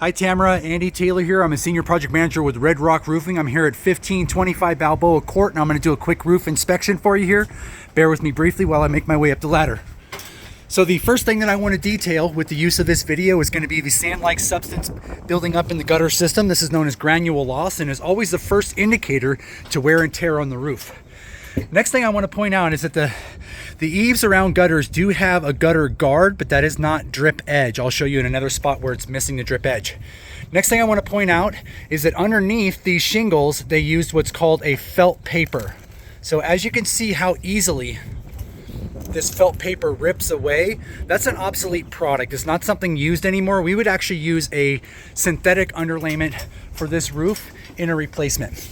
Hi Tamra, Andy Taylor here. I'm a senior project manager with Red Rock Roofing. I'm here at 1525 Balboa Court, and I'm going to do a quick roof inspection for you here. Bear with me briefly while I make my way up the ladder. So the first thing that I want to detail with the use of this video is going to be the sand-like substance building up in the gutter system. This is known as granule loss and is always the first indicator to wear and tear on the roof. Next thing I want to point out is that the eaves around gutters do have a gutter guard, but that is not drip edge. I'll show you in another spot where it's missing the drip edge. Next thing I want to point out is that underneath these shingles, they used what's called a felt paper. So as you can see how easily this felt paper rips away, that's an obsolete product. It's not something used anymore. We would actually use a synthetic underlayment for this roof in a replacement.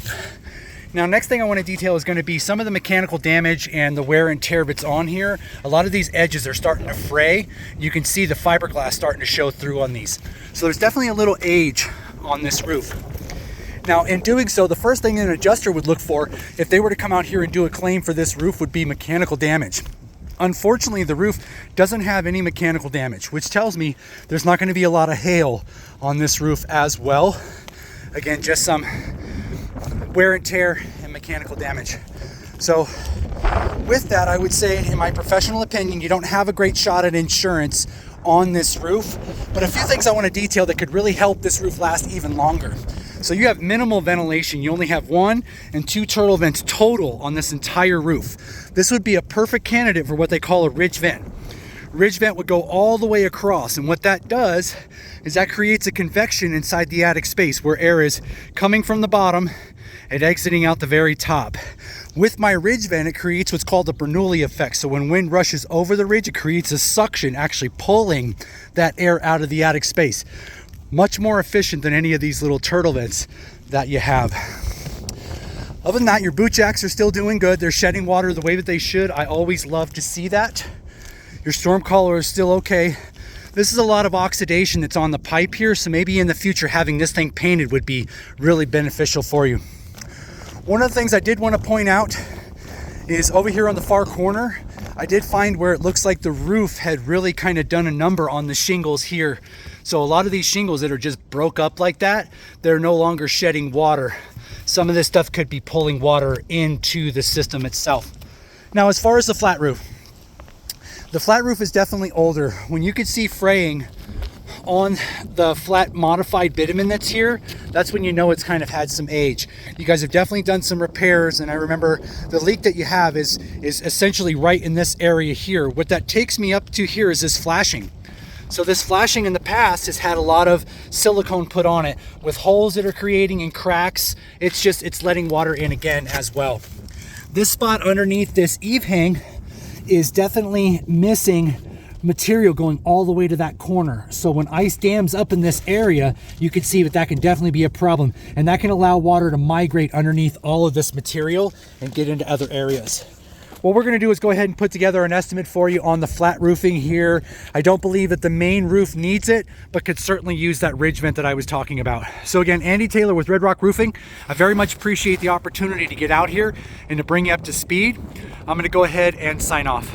Now, next thing I want to detail is going to be some of the mechanical damage and the wear and tear that's on here. A lot of these edges are starting to fray. You can see the fiberglass starting to show through on these. So there's definitely a little age on this roof. Now, in doing so, the first thing an adjuster would look for if they were to come out here and do a claim for this roof would be mechanical damage. Unfortunately, the roof doesn't have any mechanical damage, which tells me there's not going to be a lot of hail on this roof as well. Again, just some wear and tear and mechanical damage. So with that, I would say, in my professional opinion, you don't have a great shot at insurance on this roof, but a few things I want to detail that could really help this roof last even longer. So you have minimal ventilation. You only have 1 and 2 turtle vents total on this entire roof. This would be a perfect candidate for what they call a ridge vent. Ridge vent would go all the way across, and what that does is that creates a convection inside the attic space where air is coming from the bottom and exiting out the very top. With my ridge vent, it creates what's called a Bernoulli effect. So when wind rushes over the ridge, it creates a suction, actually pulling that air out of the attic space. Much more efficient than any of these little turtle vents that you have. Other than that, your boot jacks are still doing good. They're shedding water the way that they should. I always love to see that. Your storm collar is still okay. This is a lot of oxidation that's on the pipe here, so maybe in the future having this thing painted would be really beneficial for you. One of the things I did want to point out is over here on the far corner, I did find where it looks like the roof had really kind of done a number on the shingles here. So a lot of these shingles that are just broke up like that, they're no longer shedding water. Some of this stuff could be pulling water into the system itself. Now, as far as the flat roof is definitely older. When you can see fraying on the flat modified bitumen that's here, that's when you know it's kind of had some age. You guys have definitely done some repairs, and I remember the leak that you have is essentially right in this area here. What that takes me up to here is this flashing. So this flashing in the past has had a lot of silicone put on it with holes that are creating and cracks. It's letting water in again as well. This spot underneath this eave hang is definitely missing material going all the way to that corner. So when ice dams up in this area, you can see that can definitely be a problem, and that can allow water to migrate underneath all of this material and get into other areas. What we're going to do is go ahead and put together an estimate for you on the flat roofing here. I don't believe that the main roof needs it, but could certainly use that ridge vent that I was talking about. So again, Andy Taylor with Red Rock Roofing. I very much appreciate the opportunity to get out here and to bring you up to speed. I'm going to go ahead and sign off.